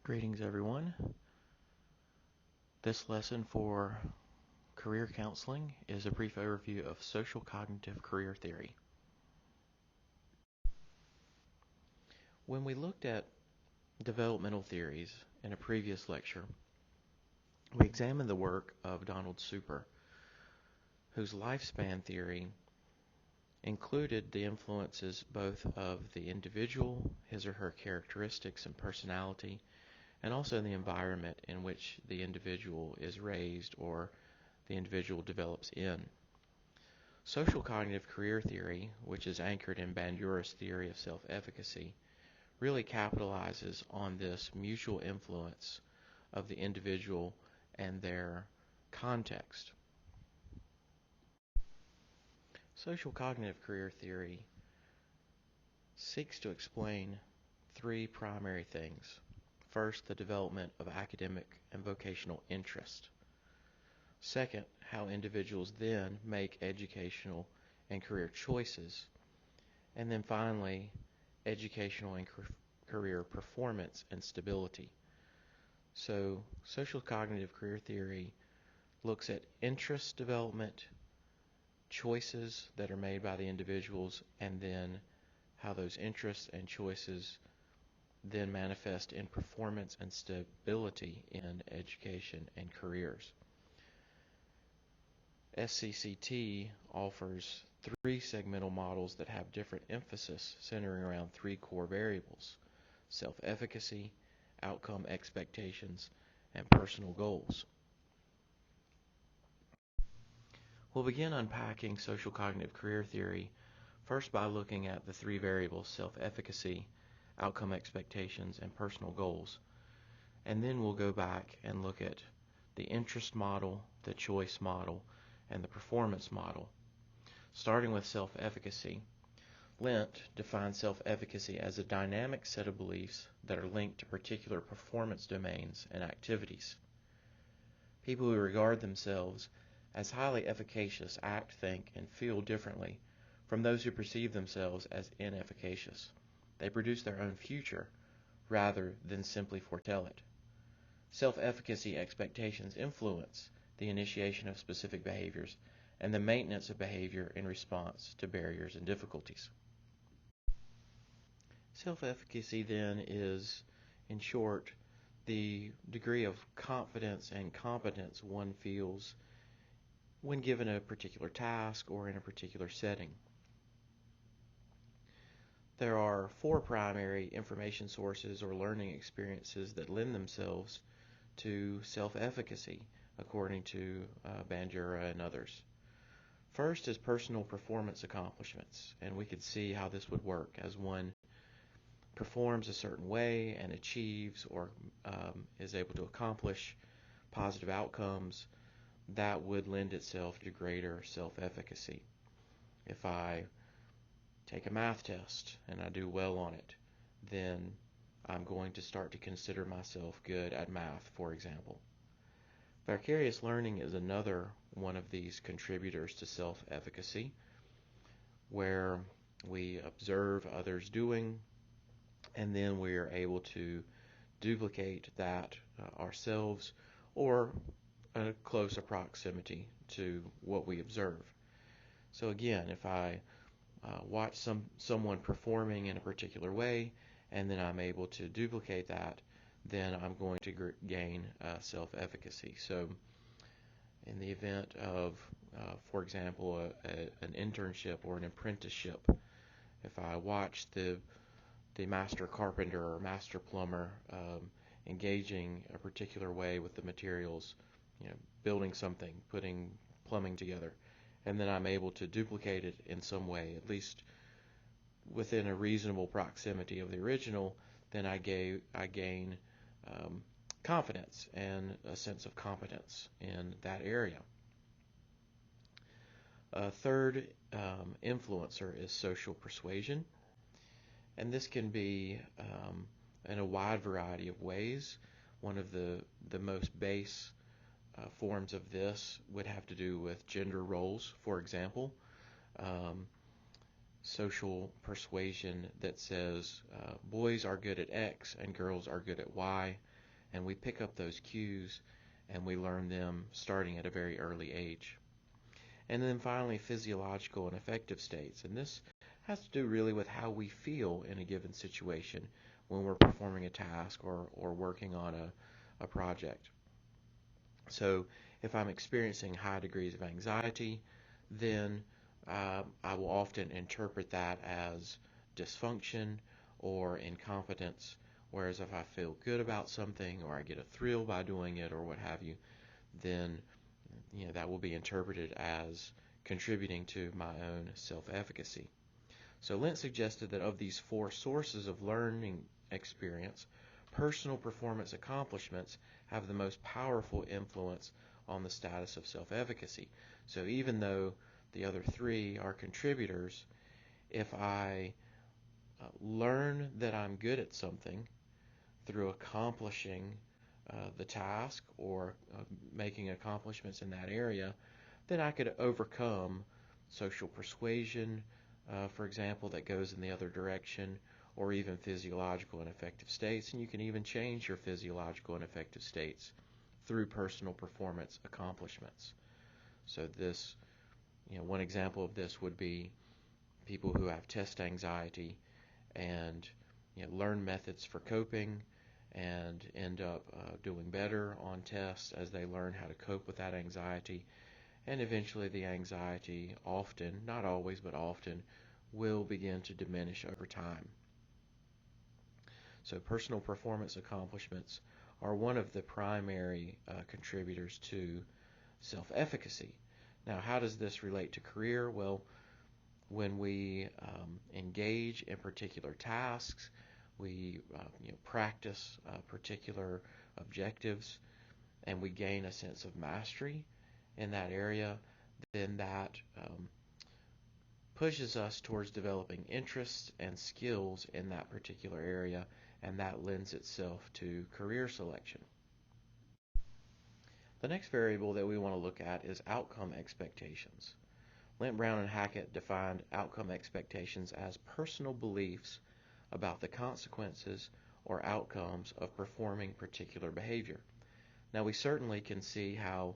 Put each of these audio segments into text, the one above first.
Greetings, everyone. This lesson for career counseling is a brief overview of social cognitive career theory. When we looked at developmental theories in a previous lecture, we examined the work of Donald Super, whose lifespan theory included the influences both of the individual, his or her characteristics and personality, and also the environment in which the individual is raised or the individual develops in. Social cognitive career theory, which is anchored in Bandura's theory of self-efficacy, really capitalizes on this mutual influence of the individual and their context. Social cognitive career theory seeks to explain three primary things. First, the development of academic and vocational interest. Second, how individuals then make educational and career choices. And then finally, educational and career performance and stability. So, social cognitive career theory looks at interest development, choices that are made by the individuals, and then how those interests and choices then manifest in performance and stability in education and careers. SCCT offers three segmental models that have different emphasis centering around three core variables: self-efficacy, outcome expectations, and personal goals. We'll begin unpacking social cognitive career theory first by looking at the three variables: self-efficacy, outcome expectations, and personal goals. And then we'll go back and look at the interest model, the choice model, and the performance model. Starting with self-efficacy, Lent defines self-efficacy as a dynamic set of beliefs that are linked to particular performance domains and activities. People who regard themselves as highly efficacious act, think, and feel differently from those who perceive themselves as inefficacious. They produce their own future rather than simply foretell it. Self-efficacy expectations influence the initiation of specific behaviors and the maintenance of behavior in response to barriers and difficulties. Self-efficacy then is, in short, the degree of confidence and competence one feels when given a particular task or in a particular setting. There are four primary information sources or learning experiences that lend themselves to self-efficacy, according to Bandura and others. First is personal performance accomplishments, and we could see how this would work as one performs a certain way and achieves or is able to accomplish positive outcomes. That would lend itself to greater self-efficacy. If I take a math test and I do well on it, then I'm going to start to consider myself good at math, for example. Vicarious learning is another one of these contributors to self-efficacy, where we observe others doing, and then we are able to duplicate that ourselves or a closer proximity to what we observe. So again, if I watch someone performing in a particular way, and then I'm able to duplicate that, then I'm going to gain self-efficacy. So in the event of, for example, an internship or an apprenticeship, if I watch the master carpenter or master plumber engaging a particular way with the materials, building something, putting plumbing together, and then I'm able to duplicate it in some way, at least within a reasonable proximity of the original, then I gain confidence and a sense of competence in that area. A third influencer is social persuasion, and this can be in a wide variety of ways. One of the most base forms of this would have to do with gender roles, for example. Social persuasion that says boys are good at X and girls are good at Y, and we pick up those cues and we learn them starting at a very early age. And then finally, physiological and affective states. And this has to do really with how we feel in a given situation when we're performing a task or working on a project. So if I'm experiencing high degrees of anxiety, then I will often interpret that as dysfunction or incompetence. Whereas if I feel good about something or I get a thrill by doing it or what have you, then that will be interpreted as contributing to my own self-efficacy. So Lent suggested that of these four sources of learning experience, personal performance accomplishments have the most powerful influence on the status of self-efficacy. So even though the other three are contributors, if I learn that I'm good at something through accomplishing the task or making accomplishments in that area, then I could overcome social persuasion, for example, that goes in the other direction, or even physiological and affective states. And you can even change your physiological and affective states through personal performance accomplishments. So this, one example of this would be people who have test anxiety and learn methods for coping and end up doing better on tests as they learn how to cope with that anxiety. And eventually the anxiety often, not always, but often, will begin to diminish over time. So personal performance accomplishments are one of the primary contributors to self-efficacy. Now, how does this relate to career? Well, when we engage in particular tasks, we practice particular objectives, and we gain a sense of mastery in that area, then that pushes us towards developing interests and skills in that particular area, and that lends itself to career selection. The next variable that we want to look at is outcome expectations. Lent, Brown, and Hackett defined outcome expectations as personal beliefs about the consequences or outcomes of performing particular behavior. Now, we certainly can see how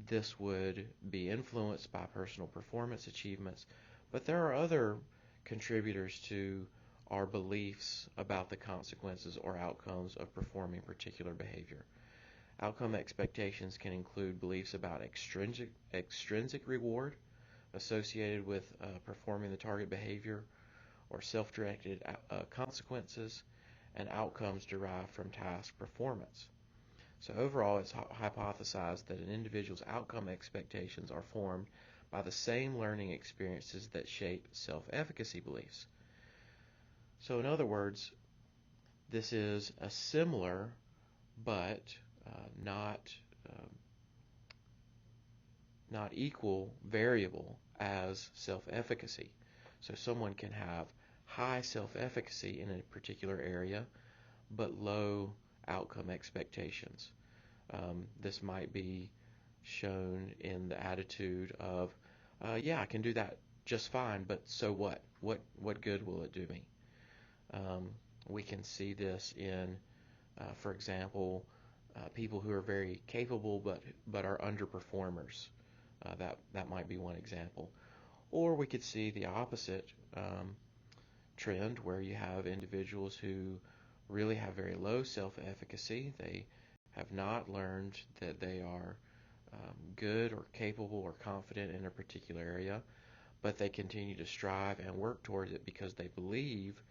this would be influenced by personal performance achievements, but there are other contributors to our beliefs about the consequences or outcomes of performing particular behavior. Outcome expectations can include beliefs about extrinsic reward associated with performing the target behavior, or self-directed consequences and outcomes derived from task performance. So overall, it's hypothesized that an individual's outcome expectations are formed by the same learning experiences that shape self-efficacy beliefs. So in other words, this is a similar but not equal variable as self-efficacy. So someone can have high self-efficacy in a particular area, but low outcome expectations. This might be shown in the attitude of, yeah, I can do that just fine, but so what? What good will it do me? We can see this in, for example, people who are very capable but are underperformers. That might be one example. Or we could see the opposite trend where you have individuals who really have very low self-efficacy. They have not learned that they are good or capable or confident in a particular area, but they continue to strive and work towards it because they believe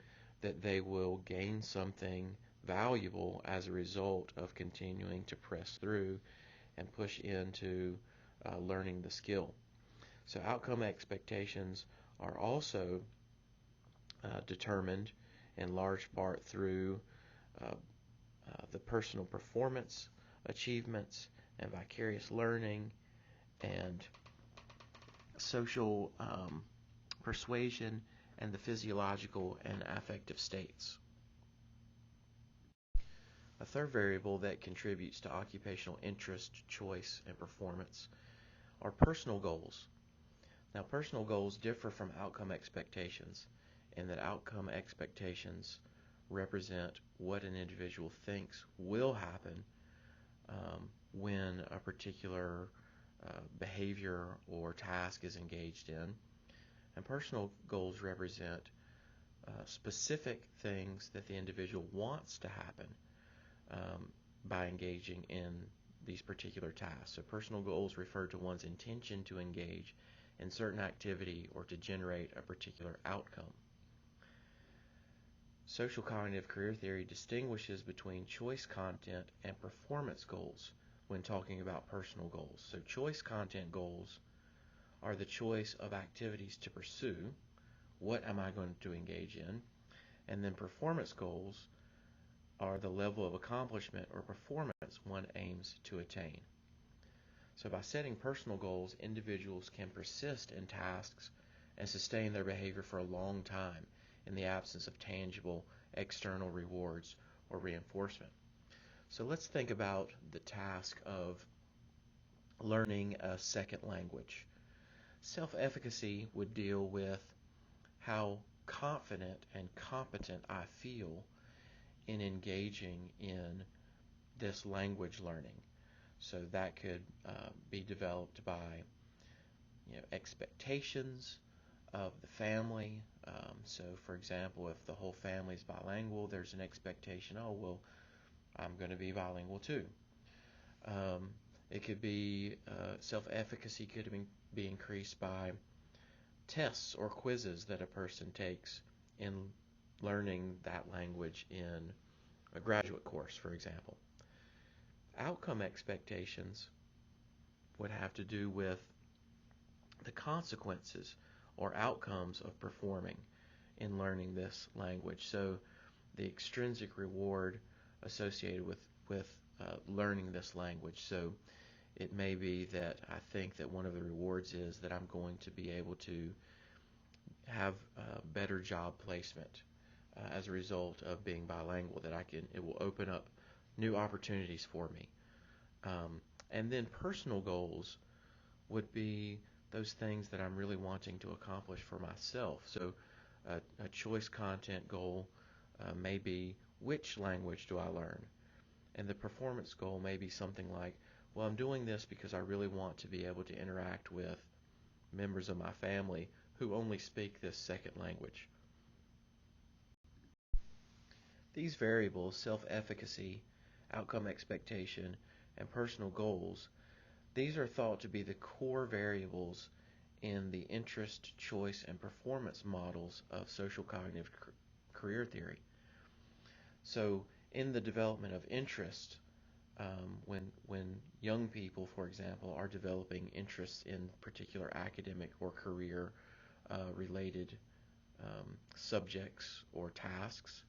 that they will gain something valuable as a result of continuing to press through and push into learning the skill. So outcome expectations are also determined in large part through the personal performance achievements and vicarious learning and social persuasion and the physiological and affective states. A third variable that contributes to occupational interest, choice, and performance are personal goals. Now, personal goals differ from outcome expectations in that outcome expectations represent what an individual thinks will happen when a particular behavior or task is engaged in. And personal goals represent specific things that the individual wants to happen by engaging in these particular tasks. So personal goals refer to one's intention to engage in certain activity or to generate a particular outcome. Social cognitive career theory distinguishes between choice content and performance goals when talking about personal goals. So choice content goals are the choice of activities to pursue. What am I going to engage in? And then performance goals are the level of accomplishment or performance one aims to attain. So by setting personal goals, individuals can persist in tasks and sustain their behavior for a long time in the absence of tangible external rewards or reinforcement. So let's think about the task of learning a second language. Self-efficacy would deal with how confident and competent I feel in engaging in this language learning. So that could be developed by expectations of the family. So for example, if the whole family is bilingual, there's an expectation, oh, well, I'm going to be bilingual too. It could be self-efficacy could be increased by tests or quizzes that a person takes in learning that language in a graduate course, for example. Outcome expectations would have to do with the consequences or outcomes of performing in learning this language. So the extrinsic reward associated with learning this language. So it may be that I think that one of the rewards is that I'm going to be able to have better job placement as a result of being bilingual, that it will open up new opportunities for me. And then personal goals would be those things that I'm really wanting to accomplish for myself. So a choice content goal may be, which language do I learn? And the performance goal may be something like, well, I'm doing this because I really want to be able to interact with members of my family who only speak this second language. These variables, self-efficacy, outcome expectation, and personal goals, these are thought to be the core variables in the interest, choice, and performance models of social cognitive career theory. So in the development of interest, when young people, for example, are developing interests in particular academic or career related subjects or tasks,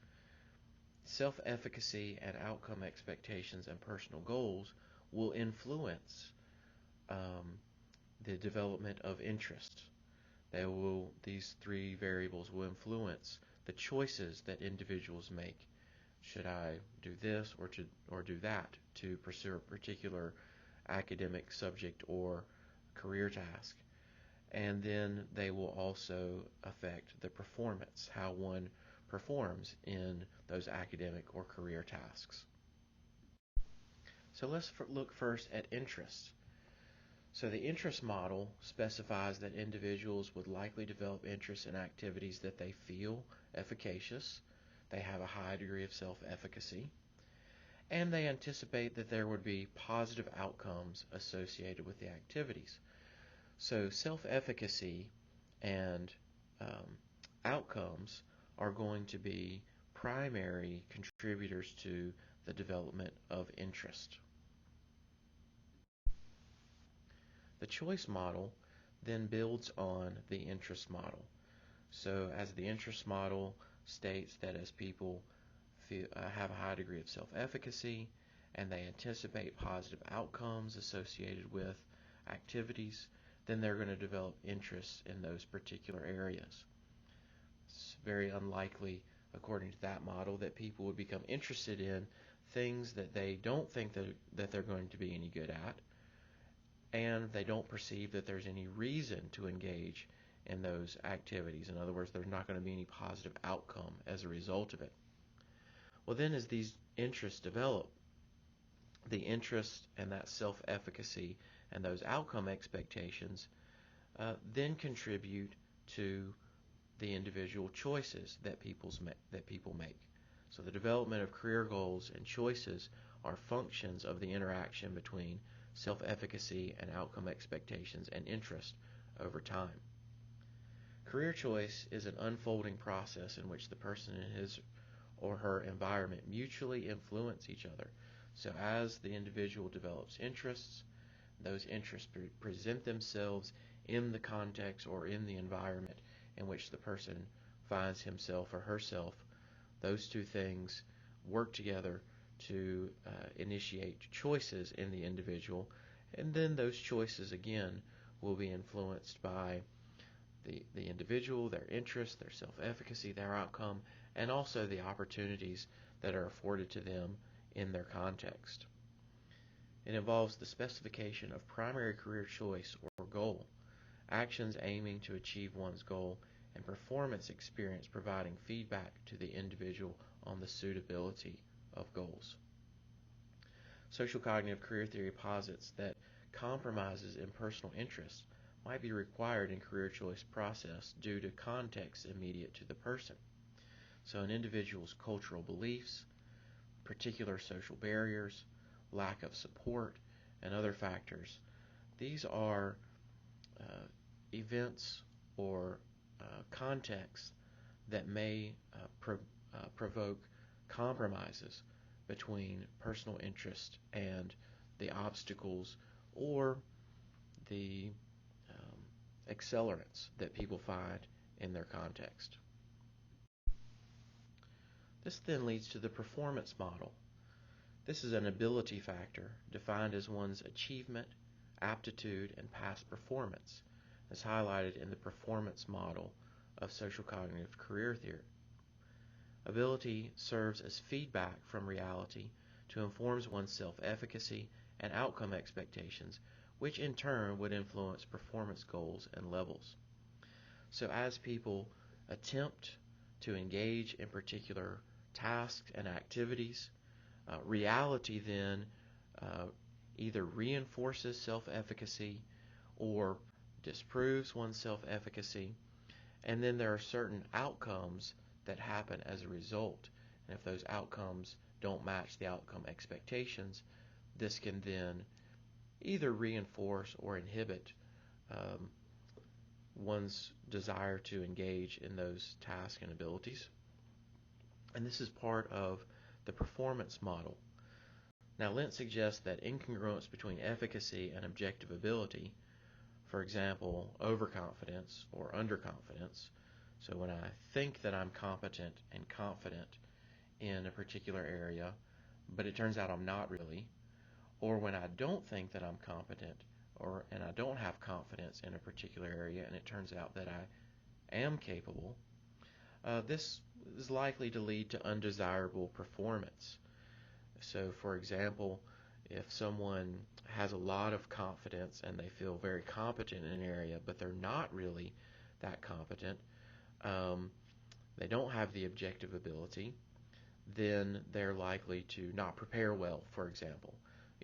self-efficacy and outcome expectations and personal goals will influence the development of interest. These three variables will influence the choices that individuals make. Should I do this or do that to pursue a particular academic subject or career task? And then they will also affect the performance, how one performs in those academic or career tasks. So let's look first at interest. So the interest model specifies that individuals would likely develop interest in activities that they feel efficacious, they have a high degree of self-efficacy, and they anticipate that there would be positive outcomes associated with the activities. So self-efficacy and outcomes are going to be primary contributors to the development of interest. The choice model then builds on the interest model. So as the interest model states that as people have a high degree of self-efficacy and they anticipate positive outcomes associated with activities, then they're going to develop interest in those particular areas. It's very unlikely, according to that model, that people would become interested in things that they don't think that they're going to be any good at, and they don't perceive that there's any reason to engage in those activities. In other words, there's not going to be any positive outcome as a result of it. Well, then as these interests develop, the interest and that self-efficacy and those outcome expectations then contribute to the individual choices that people make. So the development of career goals and choices are functions of the interaction between self-efficacy and outcome expectations and interest over time. Career choice is an unfolding process in which the person and his or her environment mutually influence each other. So as the individual develops interests, those interests present themselves in the context or in the environment in which the person finds himself or herself. Those two things work together to initiate choices in the individual, and then those choices again will be influenced by the individual, their interests, their self-efficacy, their outcome, and also the opportunities that are afforded to them in their context. It involves the specification of primary career choice or goal, actions aiming to achieve one's goal, and performance experience providing feedback to the individual on the suitability of goals. Social cognitive career theory posits that compromises in personal interests might be required in career choice process due to context immediate to the person. So an individual's cultural beliefs, particular social barriers, lack of support, and other factors. These are events or contexts that may provoke compromises between personal interest and the obstacles or the accelerants that people find in their context. This then leads to the performance model. This is an ability factor defined as one's achievement, aptitude, and past performance, as highlighted in the performance model of social cognitive career theory. Ability serves as feedback from reality to inform one's self-efficacy and outcome expectations, which in turn would influence performance goals and levels. So as people attempt to engage in particular tasks and activities, reality then either reinforces self-efficacy or disproves one's self-efficacy, and then there are certain outcomes that happen as a result. And if those outcomes don't match the outcome expectations, this can then either reinforce or inhibit one's desire to engage in those tasks and abilities. And this is part of the performance model. Now, Lent suggests that incongruence between efficacy and objective ability, for example, overconfidence or underconfidence, so when I think that I'm competent and confident in a particular area, but it turns out I'm not really, or when I don't think that I'm competent and I don't have confidence in a particular area and it turns out that I am capable, this is likely to lead to undesirable performance. So for example, if someone has a lot of confidence and they feel very competent in an area, but they're not really that competent, they don't have the objective ability, then they're likely to not prepare well, for example.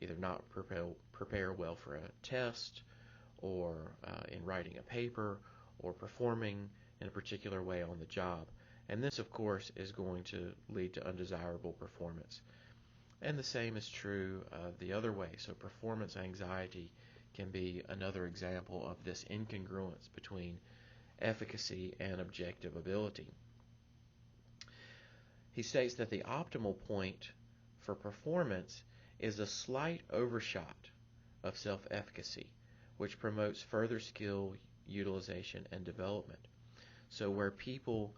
Either not prepare well for a test, or in writing a paper, or performing in a particular way on the job. And this, of course, is going to lead to undesirable performance. And the same is true the other way. So performance anxiety can be another example of this incongruence between efficacy and objective ability. He states that the optimal point for performance is a slight overshot of self-efficacy, which promotes further skill utilization and development. So where people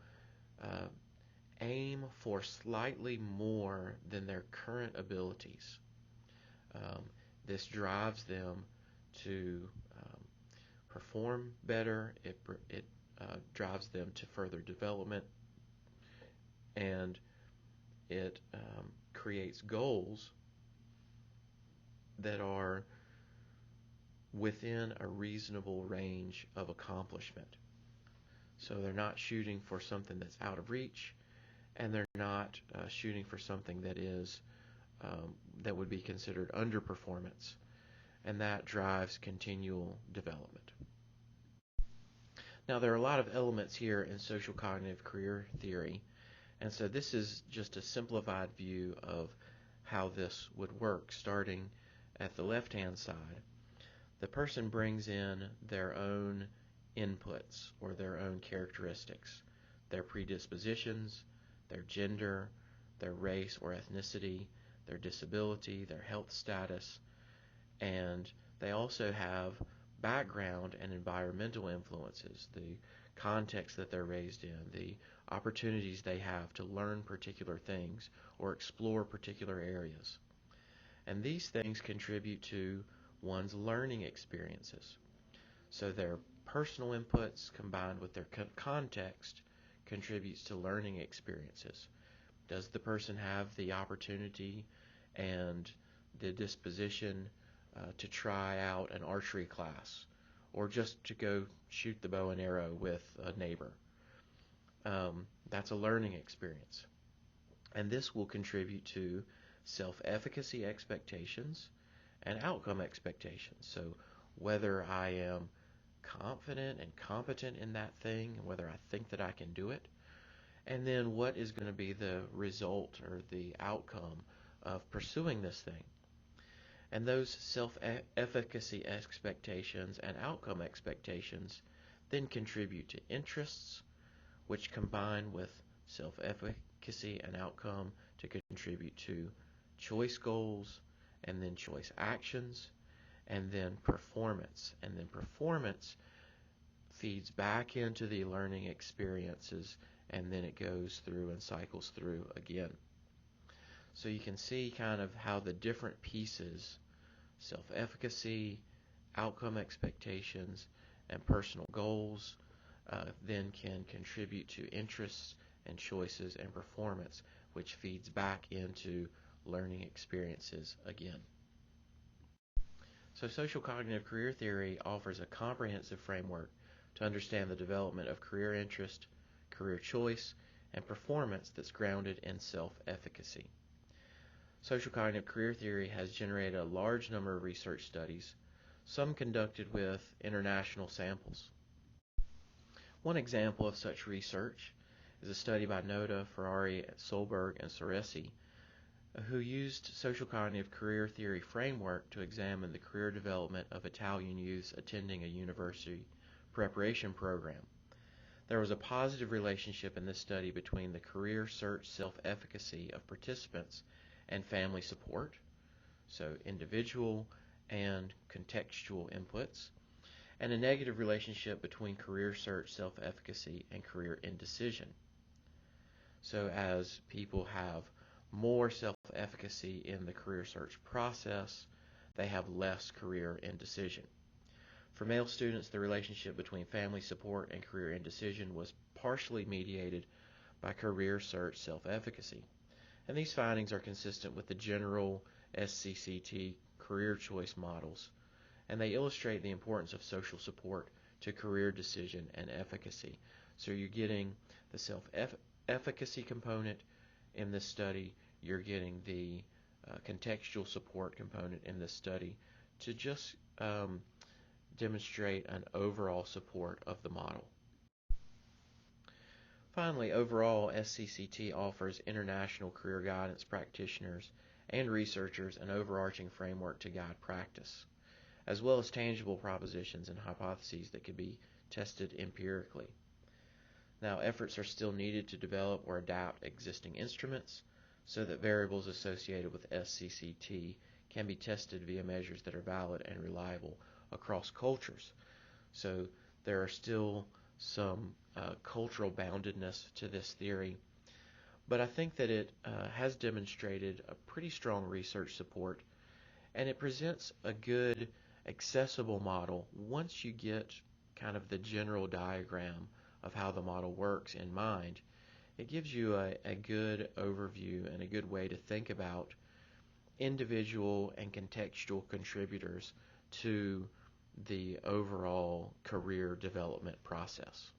aim for slightly more than their current abilities, this drives them to perform better. It drives them to further development, and it creates goals that are within a reasonable range of accomplishment. So they're not shooting for something that's out of reach, and they're not shooting for something that would be considered underperformance, and that drives continual development. Now, there are a lot of elements here in social cognitive career theory, and so this is just a simplified view of how this would work. Starting at the left-hand side, the person brings in their own inputs or their own characteristics, their predispositions, their gender, their race or ethnicity, their disability, their health status, and they also have background and environmental influences, the context that they're raised in, the opportunities they have to learn particular things or explore particular areas. And these things contribute to one's learning experiences. So their personal inputs combined with their context contributes to learning experiences. Does the person have the opportunity and the disposition to try out an archery class or just to go shoot the bow and arrow with a neighbor? That's a learning experience. And this will contribute to self-efficacy expectations and outcome expectations. So whether I am confident and competent in that thing, and whether I think that I can do it, and then what is going to be the result or the outcome of pursuing this thing. And those self-efficacy expectations and outcome expectations then contribute to interests, which combine with self-efficacy and outcome to contribute to choice goals, and then choice actions, and then performance. And then performance feeds back into the learning experiences, and then it goes through and cycles through again. So you can see kind of how the different pieces, self-efficacy, outcome expectations, and personal goals, then can contribute to interests and choices and performance, which feeds back into learning experiences again. So social cognitive career theory offers a comprehensive framework to understand the development of career interest, career choice, and performance that's grounded in self-efficacy. Social cognitive career theory has generated a large number of research studies, some conducted with international samples. One example of such research is a study by Noda, Ferrari, Solberg, and Soresi, who used social cognitive career theory framework to examine the career development of Italian youths attending a university preparation program. There was a positive relationship in this study between the career search self-efficacy of participants and family support, so individual and contextual inputs, and a negative relationship between career search self-efficacy and career indecision. So as people have more self-efficacy in the career search process, they have less career indecision. For male students, the relationship between family support and career indecision was partially mediated by career search self-efficacy. And these findings are consistent with the general SCCT career choice models, and they illustrate the importance of social support to career decision and efficacy. So you're getting the self-efficacy component in this study, you're getting the contextual support component in this study to just demonstrate an overall support of the model. Finally, overall, SCCT offers international career guidance practitioners and researchers an overarching framework to guide practice, as well as tangible propositions and hypotheses that could be tested empirically. Now, efforts are still needed to develop or adapt existing instruments so that variables associated with SCCT can be tested via measures that are valid and reliable across cultures. So there are still some cultural boundedness to this theory, but I think that it has demonstrated a pretty strong research support, and it presents a good, accessible model once you get kind of the general diagram of how the model works in mind. It gives you a good overview and a good way to think about individual and contextual contributors to the overall career development process.